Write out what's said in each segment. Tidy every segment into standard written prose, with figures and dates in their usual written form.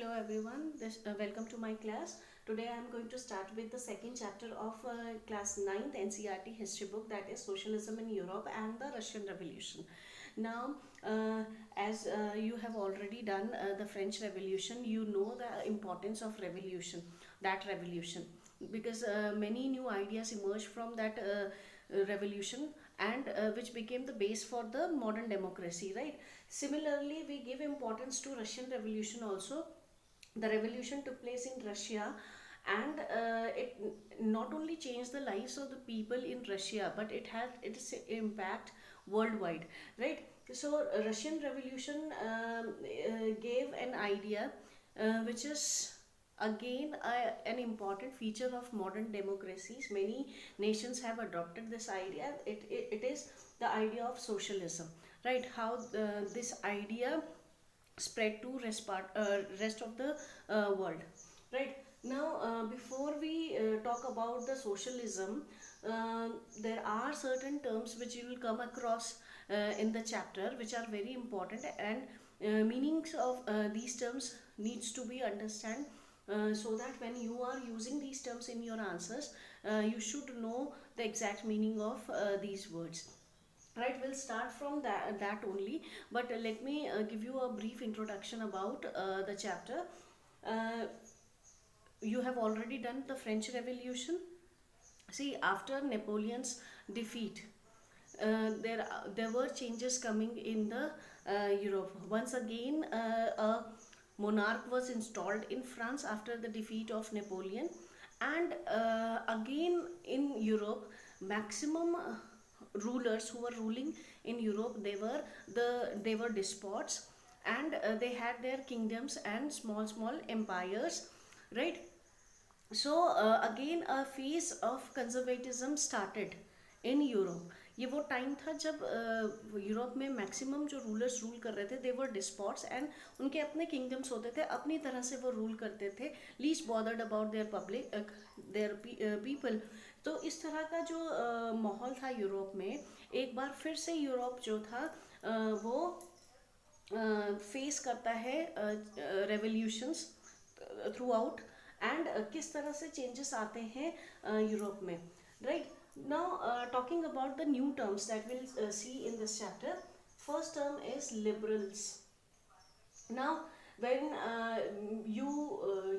Hello everyone. Welcome to my class. Today I am going to start with the second chapter of class 9th NCERT history book, that is Socialism in Europe and the Russian Revolution. Now, as you have already done the French Revolution, you know the importance of revolution, because many new ideas emerged from that revolution, and which became the base for the modern democracy, right? Similarly, we give importance to Russian Revolution also. The revolution took place in Russia, and it not only changed the lives of the people in Russia, but it had its impact worldwide, right? So Russian Revolution gave an idea which is again an important feature of modern democracies. Many nations have adopted this idea. It is the idea of socialism, right? How this idea spread to rest of the world, right? Now, before we talk about the socialism, there are certain terms which you will come across in the chapter, which are very important, and meanings of these terms needs to be understand, so that when you are using these terms in your answers, you should know the exact meaning of these words. Right, we'll start from that only, but let me give you a brief introduction about the chapter. uh, you have already done the French Revolution. See, after Napoleon's defeat, there were changes coming in the Europe. Once again, a monarch was installed in France after the defeat of Napoleon, and again in Europe, maximum rulers who were ruling in Europe, they were despots, and they had their kingdoms and small empires, right? So again a phase of conservatism started in Europe. ये वो time था जब Europe में maximum जो rulers rule कर रहे थे, दे वर डिस्पॉट्स, and उनके अपने किंगडम्स होते थे, अपनी तरह से वो रूल करते थे, least bothered about their public, their people. तो इस तरह का जो माहौल था यूरोप में, एक बार फिर से यूरोप जो था वो फेस करता है रेवोल्यूशंस थ्रू आउट, एंड किस तरह से चेंजेस आते हैं यूरोप में, right? Now talking about the new terms that will see in this chapter. First term is liberals. Now, when you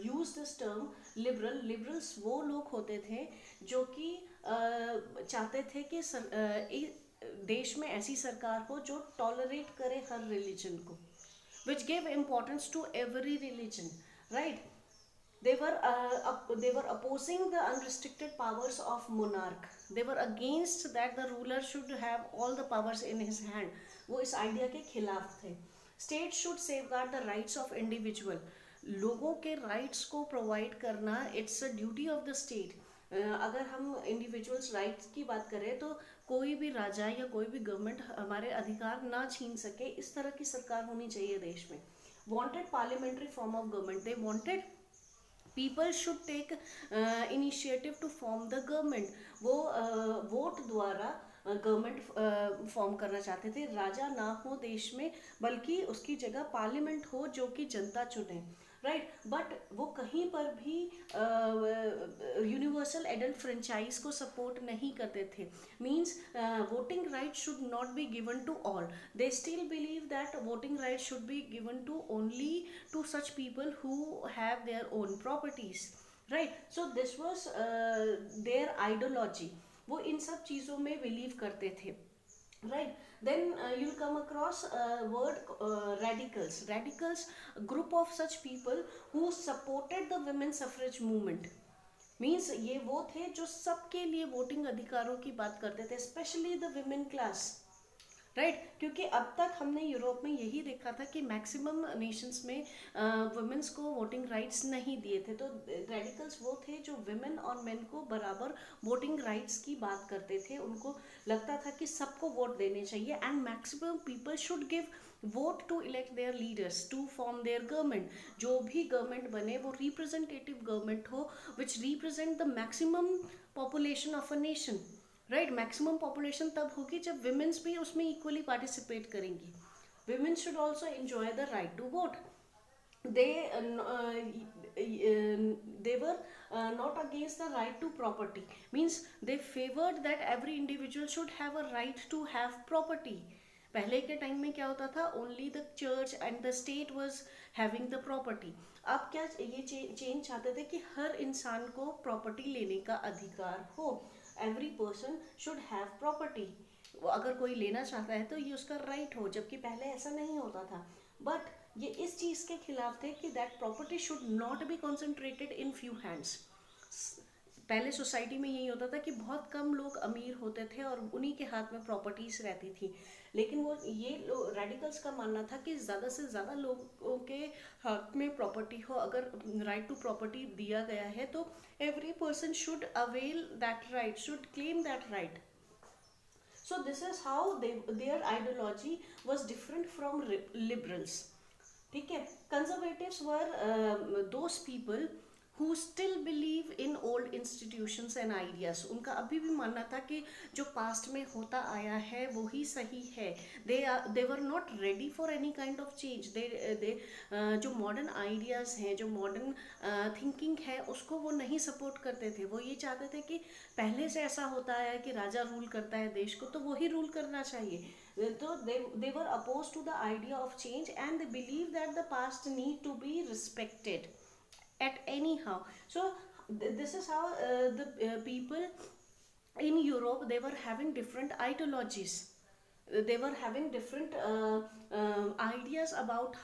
use this term liberals वो लोग होते थे जो कि चाहते थे कि देश में ऐसी सरकार हो जो टॉलरेट करे हर रिलीजन को, which gave importance to every religion, right? They were opposing the unrestricted powers of monarch. They were against that the ruler should have all the powers in his hand. वो इस idea के खिलाफ थे. State should safeguard the rights of individual. लोगों के rights को provide करना it's a duty of the state. अगर हम इंडिविजुअल्स राइट्स की बात करें, तो कोई भी राजा या कोई भी गवर्नमेंट हमारे अधिकार ना छीन सके, इस तरह की सरकार होनी चाहिए देश में. Wanted parliamentary form of government. They wanted people should take initiative to form the government. वो वोट द्वारा गवर्नमेंट फॉर्म करना चाहते थे. राजा ना हो देश में, बल्कि उसकी जगह पार्लियामेंट हो जो कि जनता चुने, राइट? बट वो कहीं पर भी यूनिवर्सल एडल्ट फ्रेंचाइज को सपोर्ट नहीं करते थे. Means voting right should not be given to all. They still believe that voting right should be given to only to such people who have their own properties, right? So this was their ideology. वो इन सब चीज़ों में believe करते थे, right? Then you'll come across word radicals. Radicals, a group of such people who supported the women suffrage movement. Means ये वो थे जो सबके लिए वोटिंग अधिकारों की बात करते थे, specially the women class, right? क्योंकि अब तक हमने यूरोप में यही देखा था कि मैक्सिमम नेशंस में वुमेन्स को वोटिंग राइट्स नहीं दिए थे. तो रेडिकल्स वो थे जो विमेन और मेन को बराबर वोटिंग राइट्स की बात करते थे. उनको लगता था कि सबको वोट देने चाहिए, and maximum people should give vote to elect their leaders to form their government. जो भी गवर्नमेंट बने वो रिप्रेजेंटेटिव गवर्नमेंट हो, which represent the maximum population of a nation, right? Maximum population तब होगी जब विमेंस भी उसमें इक्वली पार्टिसिपेट करेंगी. Women should also enjoy the right to vote. they they were not against the right to property, means they favored that every individual should have a right to have property. पहले के time में क्या होता था, only the church and the state was having the property. अब क्या ये change चाहते थे कि हर इंसान को प्रॉपर्टी लेने का अधिकार हो. Every person should have property. अगर कोई लेना चाहता है तो ये उसका राइट हो, जबकि पहले ऐसा नहीं होता था. बट ये इस चीज़ के खिलाफ थे कि that property should not be concentrated in few hands. पहले सोसाइटी में यही होता था कि बहुत कम लोग अमीर होते थे और उन्हीं के हाथ में प्रॉपर्टीज रहती थी. लेकिन वो ये रेडिकल्स का मानना था कि ज़्यादा से ज़्यादा लोगों के हाथ में प्रॉपर्टी हो. अगर राइट टू प्रॉपर्टी दिया गया है तो every person should avail that right, should claim that right. So this is how their ideology was different from liberals. ठीक है. Conservatives were those people who still believe in old institutions and ideas. उनका अभी भी मानना था कि जो past में होता आया है वो ही सही है. they were not ready for any kind of change. they जो मॉडर्न आइडियाज़ हैं, जो मॉडर्न थिंकिंग है, उसको वो नहीं सपोर्ट करते थे. वो ये चाहते थे कि पहले से ऐसा होता है कि राजा रूल करता है देश को, तो वही रूल करना चाहिए. तो they were opposed to the idea of change and they believe that the past need to be respected at anyhow. So this is how the people in Europe, they were having different ideologies. They were having different ideas about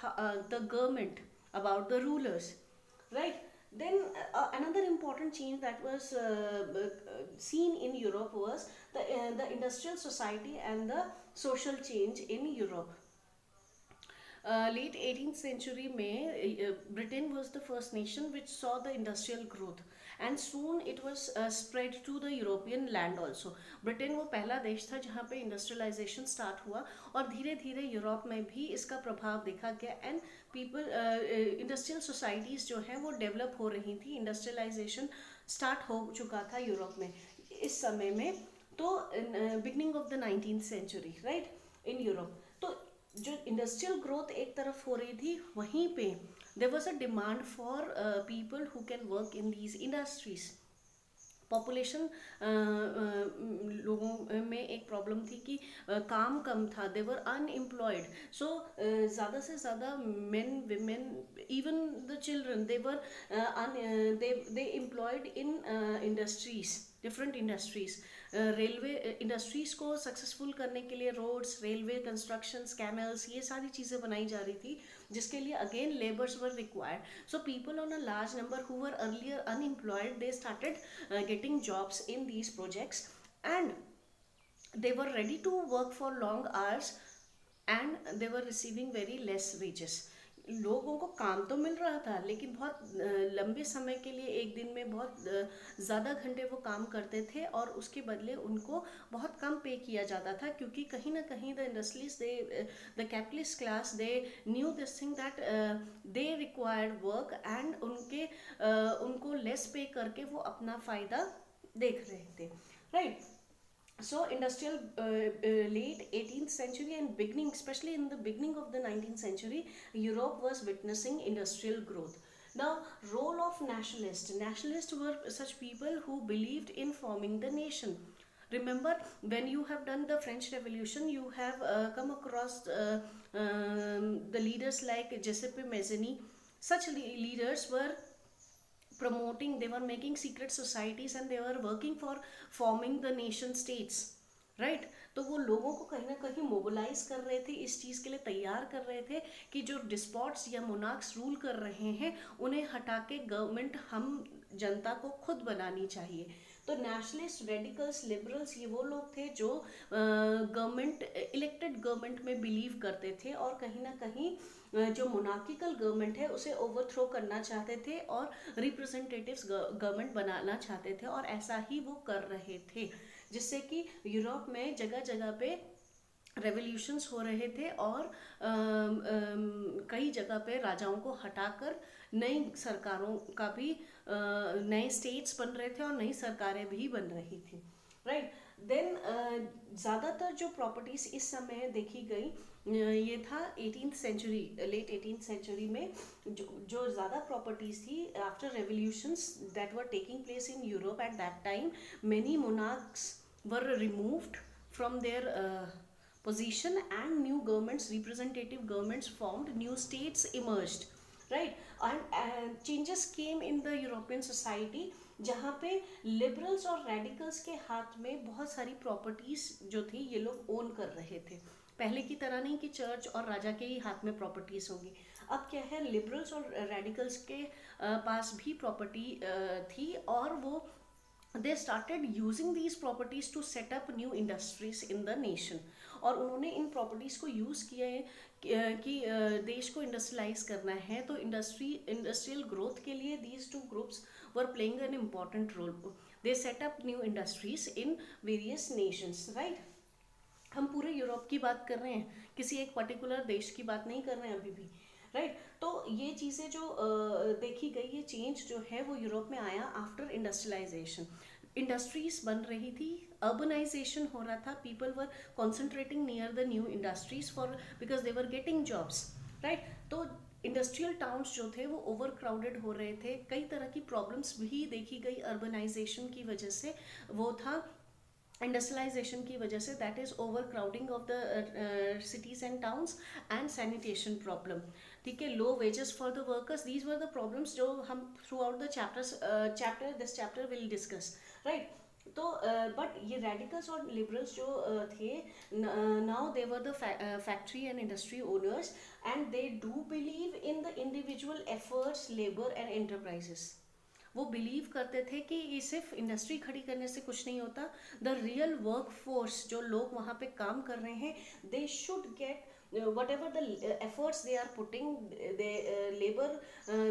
the government, about the rulers, right? Then another important change that was seen in Europe was the industrial society and the social change in Europe. Late 18th century में Britain was the first nation which saw the industrial growth and soon it was spread to the European land also. Britain वो पहला देश था जहाँ पे industrialization start हुआ और धीरे धीरे यूरोप में भी इसका प्रभाव देखा गया. एंड पीपल इंडस्ट्रियल सोसाइटीज़ जो हैं वो डेवलप हो रही थी. इंडस्ट्रियलाइजेशन स्टार्ट हो चुका था यूरोप में इस समय में. तो beginning of the 19th century, right, in Europe. तो जो इंडस्ट्रियल ग्रोथ एक तरफ हो रही थी, वहीं पे there was a demand for people who can work in these industries. Population लोगों में एक प्रॉब्लम थी कि काम कम था. दे वर अनएम्प्लॉयड. सो ज़्यादा से ज़्यादा main, women, even the children, they were they employed in industries, different industries. Railway industries को सक्सेसफुल करने के लिए रोड्स, रेलवे कंस्ट्रक्शंस, कैनल्स, ये सारी चीज़ें बनाई जा रही थी, जिसके लिए again labours were required. So people on a large number who were earlier unemployed, they started getting jobs in these projects and they were ready to work for long hours and they were receiving very less wages. लोगों को काम तो मिल रहा था लेकिन बहुत लंबे समय के लिए, एक दिन में बहुत ज़्यादा घंटे वो काम करते थे और उसके बदले उनको बहुत कम पे किया जाता था. क्योंकि कहीं ना कहीं the industries, the capitalist class, they knew this thing that they required work and उनको लेस पे करके वो अपना फ़ायदा देख रहे थे, right. So industrial late 18th century and beginning, especially in the beginning of the 19th century, Europe was witnessing industrial growth. Now, role of nationalists were such people who believed in forming the nation. Remember, when you have done the French Revolution, you have come across the leaders like Giuseppe Mazzini. Such leaders were promoting, they were making secret societies and they were working for forming the nation states, right? तो वो लोगों को कहीं ना कहीं mobilise कर रहे थे, इस चीज़ के लिए तैयार कर रहे थे कि जो डिस्पॉट्स या मोनार्क्स रूल कर रहे हैं उन्हें हटा के गवर्नमेंट हम जनता को खुद बनानी चाहिए. तो नेशनलिस्ट, रेडिकल्स, लिबरल्स, ये वो लोग थे जो गवर्नमेंट, इलेक्टेड गवर्नमेंट में बिलीव करते थे और कहीं ना कहीं जो मोनार्किकल गवर्नमेंट है उसे ओवरथ्रो करना चाहते थे और रिप्रेजेंटेटिव्स गवर्नमेंट बनाना चाहते थे. और ऐसा ही वो कर रहे थे, जिससे कि यूरोप में जगह जगह पे रेवोल्यूशंस हो रहे थे और कई जगह पे राजाओं को हटाकर नई सरकारों का भी, नए स्टेट्स बन रहे थे और नई सरकारें भी बन रही थी, राइट. देन ज़्यादातर जो प्रॉपर्टीज़ इस समय देखी गई ये था 18th century, late 18th century में जो ज़्यादा प्रॉपर्टीज़ थी after revolutions that were taking place in Europe at that time. Many monarchs were removed from their position and new governments, representative governments formed, new states emerged, right? And changes came in the European society जहाँ पे liberals और radicals के हाथ में बहुत सारी properties जो थी ये लोग ओन कर रहे थे. पहले की तरह नहीं कि चर्च और राजा के ही हाथ में प्रॉपर्टीज होंगी. अब क्या है, लिबरल्स और रेडिकल्स के पास भी प्रॉपर्टी थी और वो they started using these properties to set up new industries in the nation. और उन्होंने इन प्रॉपर्टीज़ को यूज़ किया है कि देश को इंडस्ट्रियलाइज करना है. तो इंडस्ट्रियल ग्रोथ के लिए these two groups were playing an important role. they set up new industries in various nations, right? हम पूरे यूरोप की बात कर रहे हैं, किसी एक पर्टिकुलर देश की बात नहीं कर रहे हैं अभी भी, राइट? तो ये चीज़ें जो देखी गई, ये चेंज जो है वो यूरोप में आया आफ्टर इंडस्ट्रियलाइजेशन. इंडस्ट्रीज बन रही थी, अर्बनाइजेशन हो रहा था, people were concentrating near the new industries for because they were getting jobs, right? तो इंडस्ट्रियल टाउन्स जो थे वो ओवर क्राउडेड हो रहे थे. कई तरह की प्रॉब्लम्स भी देखी गई अर्बनाइजेशन की वजह से. वो था इंडस्ट्रियलाइजेशन की वजह से, that is over crowding of the cities and towns and sanitation problem. ठीक है, low wages for the workers, these were the problems जो हम through out the this chapter will discuss, right? तो बट ये radicals और liberals जो थे, now they were the factory and industry owners and they do believe in the individual efforts, labour and enterprises. वो believe करते थे कि सिर्फ इंडस्ट्री खड़ी करने से कुछ नहीं होता. द रियल वर्क फोर्स, जो लोग वहाँ पे काम कर रहे हैं, they should get whatever the efforts they are putting, they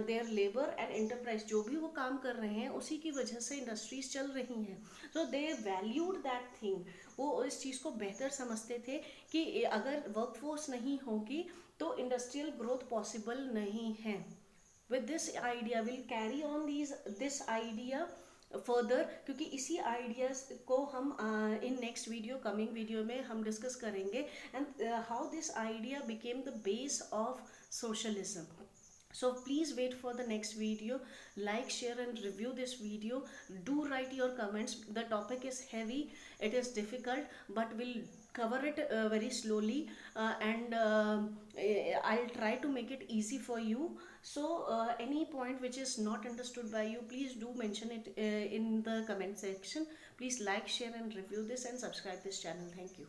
their labor and enterprise, जो भी वो काम कर रहे हैं उसी की वजह से इंडस्ट्रीज चल रही हैं. so they valued that thing. वो इस चीज़ को बेहतर समझते थे कि अगर वर्कफोर्स नहीं होगी तो इंडस्ट्रियल ग्रोथ पॉसिबल नहीं है. with this idea we'll carry on this idea further, क्योंकि इसी आइडियाज को हम in next video, coming video में हम डिस्कस करेंगे. And how this idea became the base of socialism. So please wait for the next video. Like, share and review this video. Do write your comments. The topic is heavy, it is difficult, but we'll cover it very slowly, and I'll try to make it easy for you. So any point which is not understood by you, please do mention it in the comment section. Please like, share and review this and subscribe this channel. Thank you.